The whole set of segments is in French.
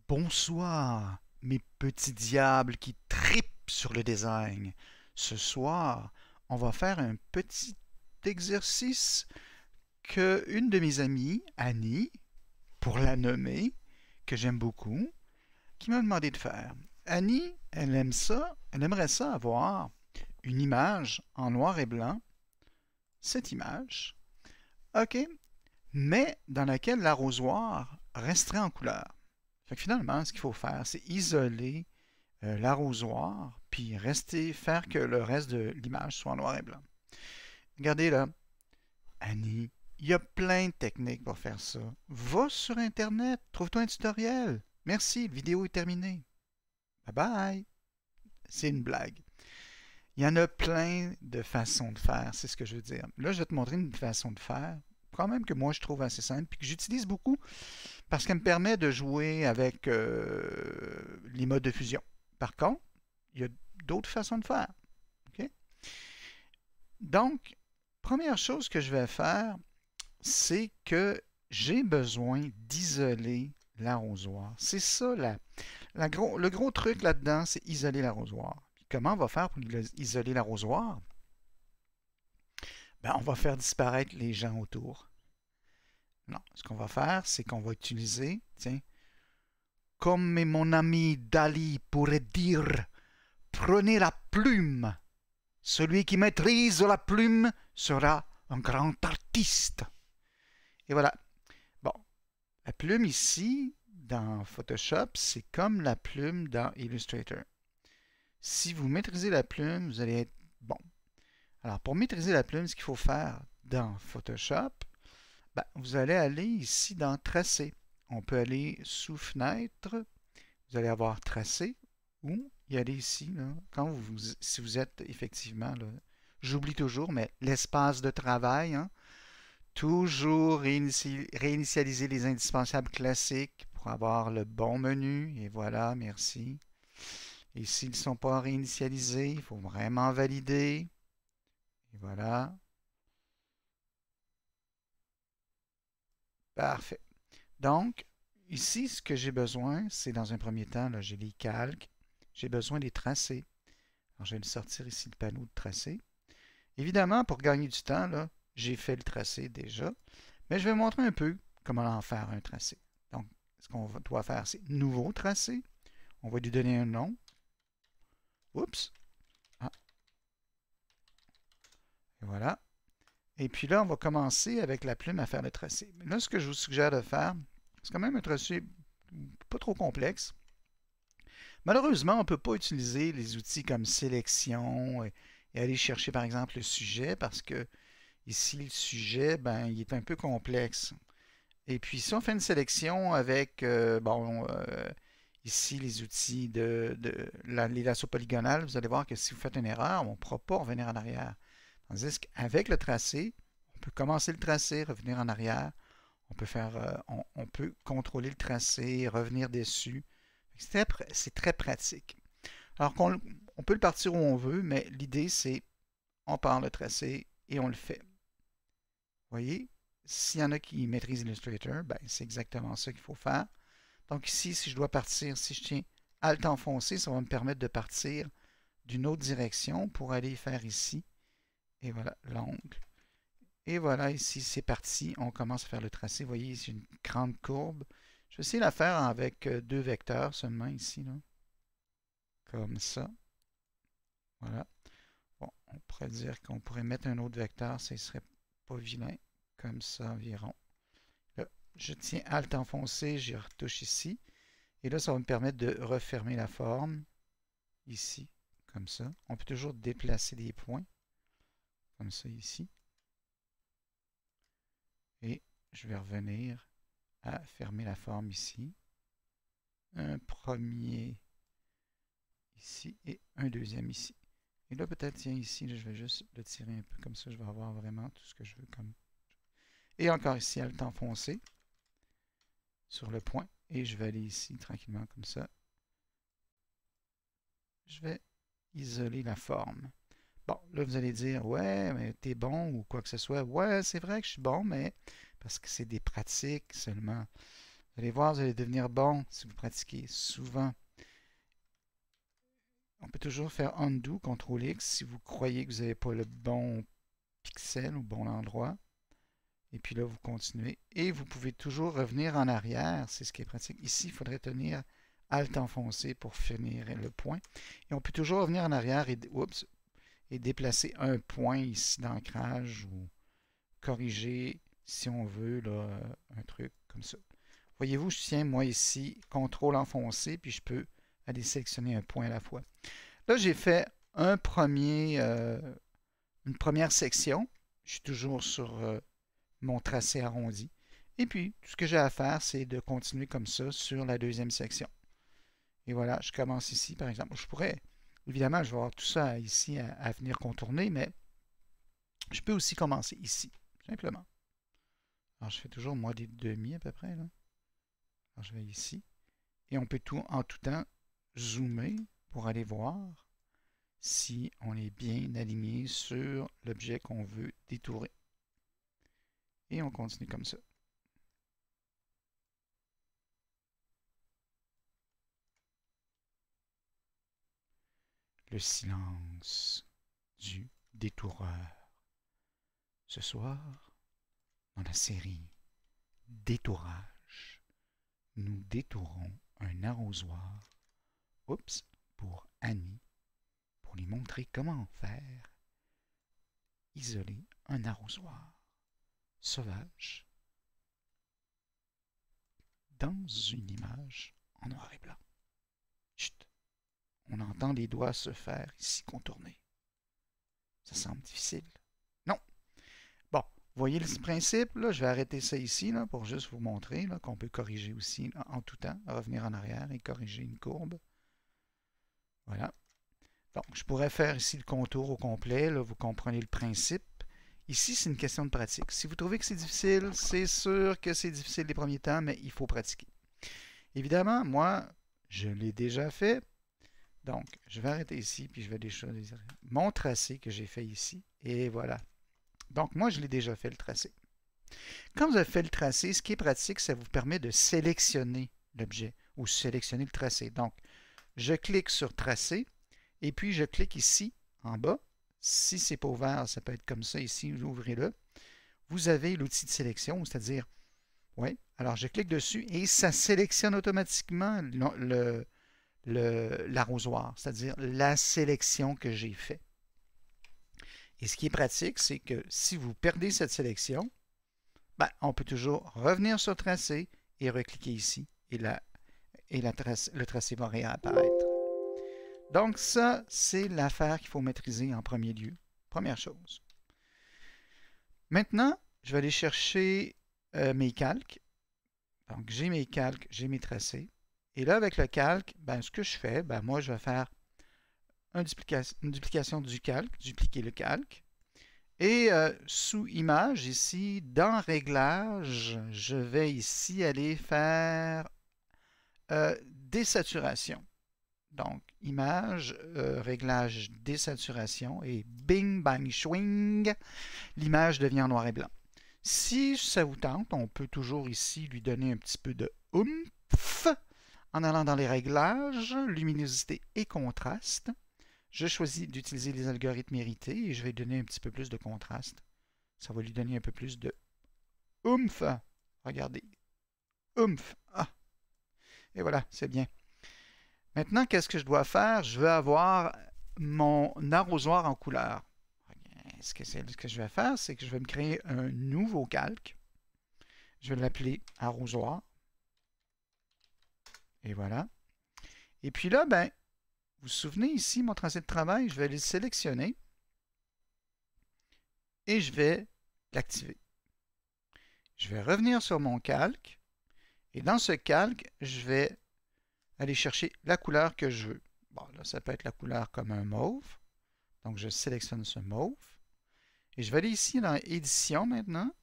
Bonsoir, mes petits diables qui tripent sur le design. Ce soir, on va faire un petit exercice que une de mes amies, Annie, pour la nommer, que j'aime beaucoup, qui m'a demandé de faire. Annie, elle aimerait ça avoir une image en noir et blanc, cette image, ok, mais dans laquelle l'arrosoir resterait en couleur. Fait que finalement, ce qu'il faut faire, c'est isoler l'arrosoir, puis faire que le reste de l'image soit en noir et blanc. Regardez là, Annie, il y a plein de techniques pour faire ça. Va sur Internet, trouve-toi un tutoriel. Merci, la vidéo est terminée. Bye bye. C'est une blague. Il y en a plein de façons de faire, c'est ce que je veux dire. Là, je vais te montrer une façon de faire, quand même que moi je trouve assez simple, puis que j'utilise beaucoup parce qu'elle me permet de jouer avec les modes de fusion. Par contre, il y a d'autres façons de faire. Okay? Donc, première chose que je vais faire, c'est que j'ai besoin d'isoler l'arrosoir. C'est ça, le gros truc là-dedans, c'est isoler l'arrosoir. Comment on va faire pour isoler l'arrosoir? Ben, on va faire disparaître les gens autour. Non, ce qu'on va faire, c'est qu'on va utiliser, tiens, comme mon ami Dali pourrait dire, prenez la plume. Celui qui maîtrise la plume sera un grand artiste. Et voilà. Bon, la plume ici, dans Photoshop, c'est comme la plume dans Illustrator. Si vous maîtrisez la plume, vous allez être bon. Alors, pour maîtriser la plume, ce qu'il faut faire dans Photoshop, ben, vous allez aller ici dans Tracer. On peut aller sous Fenêtre. Vous allez avoir Tracer ou y aller ici. Là, si vous êtes effectivement, j'oublie toujours, mais l'espace de travail, hein, toujours réinitialiser les indispensables classiques pour avoir le bon menu. Et voilà, merci. Et s'ils ne sont pas réinitialisés, il faut vraiment valider. Et voilà. Parfait. Donc, ici, ce que j'ai besoin, c'est dans un premier temps, là, j'ai les calques. J'ai besoin des tracés. Alors, je vais sortir ici le panneau de tracé. Évidemment, pour gagner du temps, là, j'ai fait le tracé déjà. Mais je vais montrer un peu comment en faire un tracé. Donc, ce qu'on doit faire, c'est nouveau tracé. On va lui donner un nom. Oups. Ah. Et voilà. Et puis là, on va commencer avec la plume à faire le tracé. Mais là, ce que je vous suggère de faire, c'est quand même un tracé pas trop complexe. Malheureusement, on ne peut pas utiliser les outils comme sélection et aller chercher par exemple le sujet parce que ici le sujet, ben, il est un peu complexe. Et puis si on fait une sélection avec ici les outils les lassos polygonales, vous allez voir que si vous faites une erreur, on ne pourra pas revenir en arrière. Tandis qu'avec le tracé, on peut commencer le tracé, revenir en arrière. On peut contrôler le tracé, revenir dessus. C'est très pratique. Alors on peut le partir où on veut, mais l'idée c'est on part le tracé et on le fait. Vous voyez, s'il y en a qui maîtrisent Illustrator, ben, c'est exactement ça qu'il faut faire. Donc ici, si je dois partir, si je tiens Alt enfoncé, ça va me permettre de partir d'une autre direction pour aller faire ici. Et voilà, l'ongle. Et voilà, ici, c'est parti. On commence à faire le tracé. Vous voyez, c'est une grande courbe. Je vais essayer de la faire avec deux vecteurs seulement ici, là. Comme ça. Voilà. Bon, on pourrait dire qu'on pourrait mettre un autre vecteur, ça ne serait pas vilain. Comme ça environ. Là, je tiens Alt enfoncé, j'y retouche ici. Et là, ça va me permettre de refermer la forme. Ici, comme ça. On peut toujours déplacer des points. Comme ça ici. Et je vais revenir à fermer la forme ici. Un premier ici et un deuxième ici. Et là, peut-être, tiens, ici, là, je vais juste le tirer un peu comme ça. Je vais avoir vraiment tout ce que je veux. Et encore ici, Alt enfoncé sur le point. Et je vais aller ici tranquillement comme ça. Je vais isoler la forme. Bon, là, vous allez dire, ouais, mais t'es bon ou quoi que ce soit. Ouais, c'est vrai que je suis bon, mais parce que c'est des pratiques seulement. Vous allez voir, vous allez devenir bon si vous pratiquez souvent. On peut toujours faire undo, CTRL-X, si vous croyez que vous n'avez pas le bon pixel ou bon endroit. Et puis là, vous continuez. Et vous pouvez toujours revenir en arrière, c'est ce qui est pratique. Ici, il faudrait tenir Alt enfoncé pour finir le point. Et on peut toujours revenir en arrière et déplacer un point ici d'ancrage ou corriger, si on veut, là, un truc comme ça. Voyez-vous, je tiens, moi, ici, CTRL enfoncé, puis je peux aller sélectionner un point à la fois. Là, j'ai fait une première section. Je suis toujours sur mon tracé arrondi. Et puis, tout ce que j'ai à faire, c'est de continuer comme ça sur la deuxième section. Et voilà, je commence ici, par exemple. Je pourrais, évidemment, je vais avoir tout ça ici à venir contourner, mais je peux aussi commencer ici, simplement. Alors, je fais toujours, moi, des demi à peu près, là. Alors, je vais ici. Et on peut en tout temps zoomer pour aller voir si on est bien aligné sur l'objet qu'on veut détourer. Et on continue comme ça. Le silence du détoureur. Ce soir, dans la série Détourage, nous détourons un arrosoir. Oups, pour Annie, pour lui montrer comment faire isoler un arrosoir sauvage dans une image en noir et blanc. Chut! On entend les doigts se faire ici contourner. Ça semble difficile. Non. Bon, voyez le principe, là, je vais arrêter ça ici là, pour juste vous montrer qu'on peut corriger aussi là, en tout temps, revenir en arrière et corriger une courbe. Voilà. Donc, je pourrais faire ici le contour au complet, là, vous comprenez le principe. Ici, c'est une question de pratique. Si vous trouvez que c'est difficile, c'est sûr que c'est difficile les premiers temps, mais il faut pratiquer. Évidemment, moi, je l'ai déjà fait. Donc, je vais arrêter ici, puis je vais choisir mon tracé que j'ai fait ici. Et voilà. Donc, moi, je l'ai déjà fait, le tracé. Quand vous avez fait le tracé, ce qui est pratique, ça vous permet de sélectionner l'objet ou sélectionner le tracé. Donc, je clique sur tracé, et puis je clique ici, en bas. Si ce n'est pas ouvert, ça peut être comme ça ici, ouvrez-le. Vous avez l'outil de sélection, c'est-à-dire, oui, alors je clique dessus et ça sélectionne automatiquement l'arrosoir, c'est-à-dire la sélection que j'ai faite. Et ce qui est pratique, c'est que si vous perdez cette sélection, ben, on peut toujours revenir sur tracé et recliquer ici et le tracé va réapparaître. Donc ça, c'est l'affaire qu'il faut maîtriser en premier lieu. Première chose. Maintenant, je vais aller chercher mes calques. Donc j'ai mes calques, j'ai mes tracés. Et là, avec le calque, ben, ce que je fais, ben, moi, je vais faire une duplication du calque, dupliquer le calque. Et sous image, ici, dans réglage, je vais ici aller faire désaturation. Donc, image, réglage désaturation et bing, bang, swing, l'image devient en noir et blanc. Si ça vous tente, on peut toujours ici lui donner un petit peu de oomph en allant dans les réglages, luminosité et contraste. Je choisis d'utiliser les algorithmes hérités et je vais donner un petit peu plus de contraste. Ça va lui donner un peu plus de oomph. Regardez. Oomph. Ah. Et voilà, c'est bien. Maintenant, qu'est-ce que je dois faire? Je veux avoir mon arrosoir en couleur. Ce que je vais faire, c'est que je vais me créer un nouveau calque. Je vais l'appeler arrosoir. Et voilà. Et puis là, ben, vous vous souvenez ici, mon tracé de travail, je vais le sélectionner et je vais l'activer. Je vais revenir sur mon calque et dans ce calque, je vais aller chercher la couleur que je veux. Bon, là, ça peut être la couleur comme un mauve. Donc, je sélectionne ce mauve. Et je vais aller ici dans Édition maintenant.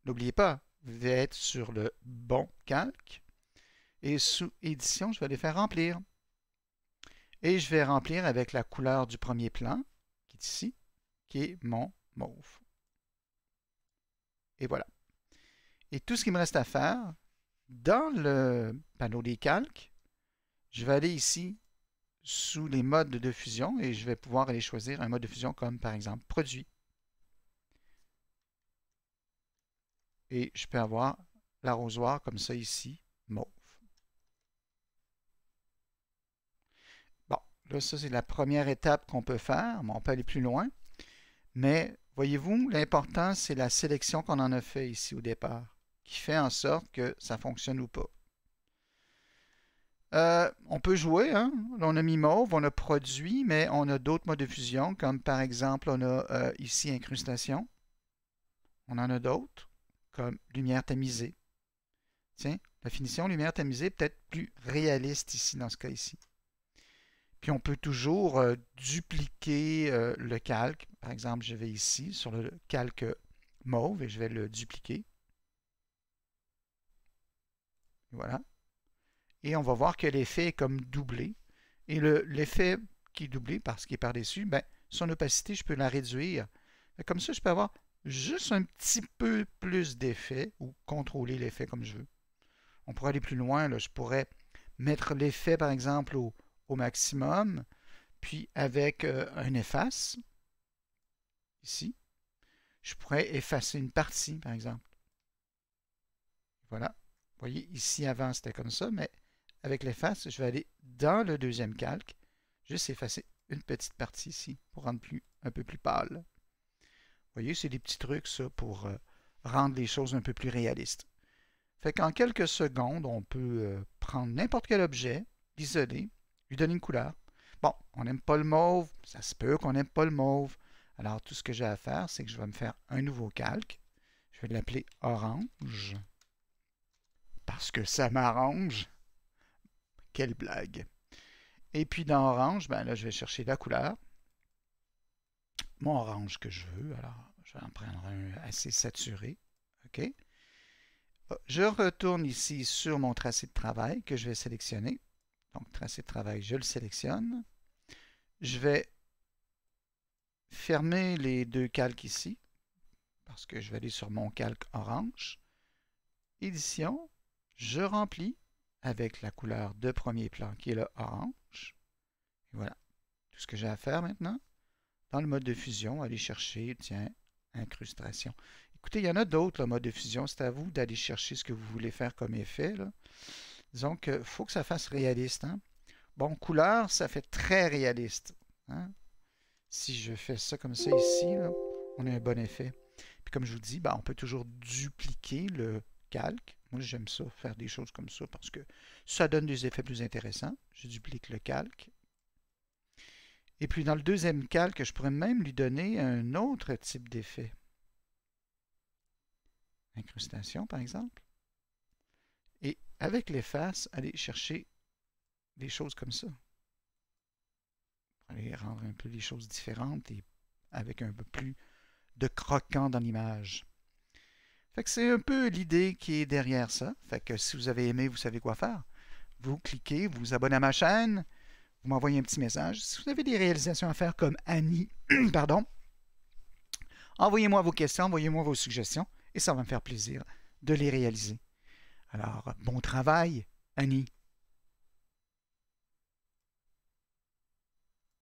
N'oubliez pas, vous devez être sur le bon calque. Et sous Édition, je vais aller faire remplir. Et je vais remplir avec la couleur du premier plan, qui est ici, qui est mon mauve. Et voilà. Et tout ce qu'il me reste à faire, dans le panneau des calques, je vais aller ici sous les modes de fusion et je vais pouvoir aller choisir un mode de fusion comme par exemple produit. Et je peux avoir l'arrosoir comme ça ici, mauve. Bon, là ça c'est la première étape qu'on peut faire, mais on peut aller plus loin. Mais voyez-vous, l'important c'est la sélection qu'on en a fait ici au départ, qui fait en sorte que ça fonctionne ou pas. On peut jouer, hein? On a mis mauve, on a produit, mais on a d'autres modes de fusion, comme par exemple, on a ici incrustation. On en a d'autres, comme lumière tamisée. Tiens, la finition lumière tamisée est peut-être plus réaliste ici, dans ce cas ici. Puis on peut toujours dupliquer le calque. Par exemple, je vais ici sur le calque mauve et je vais le dupliquer. Voilà. Et on va voir que l'effet est comme doublé. Et l'effet qui est doublé parce qu'il est par-dessus, ben, son opacité, je peux la réduire. Comme ça, je peux avoir juste un petit peu plus d'effet ou contrôler l'effet comme je veux. On pourrait aller plus loin. Là. Je pourrais mettre l'effet, par exemple, au maximum, puis avec un efface, ici, je pourrais effacer une partie, par exemple. Voilà. Vous voyez, ici, avant, c'était comme ça, mais avec l'efface, je vais aller dans le deuxième calque, juste effacer une petite partie ici pour rendre un peu plus pâle. Vous voyez, c'est des petits trucs, ça, pour rendre les choses un peu plus réalistes. Fait qu'en quelques secondes, on peut prendre n'importe quel objet, l'isoler, lui donner une couleur. Bon, on n'aime pas le mauve, ça se peut qu'on n'aime pas le mauve. Alors, tout ce que j'ai à faire, c'est que je vais me faire un nouveau calque. Je vais l'appeler orange. Parce que ça m'arrange. Quelle blague. Et puis dans orange, ben là, je vais chercher la couleur. Mon orange que je veux. Alors, je vais en prendre un assez saturé. OK. Je retourne ici sur mon tracé de travail que je vais sélectionner. Donc, tracé de travail, je le sélectionne. Je vais fermer les deux calques ici parce que je vais aller sur mon calque orange. Édition, je remplis avec la couleur de premier plan qui est le orange. Et voilà, tout ce que j'ai à faire maintenant. Dans le mode de fusion, aller chercher, tiens, incrustation. Écoutez, il y en a d'autres, le mode de fusion. C'est à vous d'aller chercher ce que vous voulez faire comme effet. Là. Disons qu'il faut que ça fasse réaliste. Hein? Bon, couleur, ça fait très réaliste. Hein? Si je fais ça comme ça ici, là, on a un bon effet. Puis comme je vous dis, ben, on peut toujours dupliquer le calque. Moi, j'aime ça, faire des choses comme ça, parce que ça donne des effets plus intéressants. Je duplique le calque. Et puis dans le deuxième calque, je pourrais même lui donner un autre type d'effet. Incrustation, par exemple. Et avec l'efface, aller chercher des choses comme ça. Aller rendre un peu les choses différentes et avec un peu plus de croquant dans l'image. Fait que c'est un peu l'idée qui est derrière ça. Fait que si vous avez aimé, vous savez quoi faire. Vous cliquez, vous vous abonnez à ma chaîne, vous m'envoyez un petit message. Si vous avez des réalisations à faire comme Annie, pardon, envoyez-moi vos questions, envoyez-moi vos suggestions et ça va me faire plaisir de les réaliser. Alors, bon travail, Annie.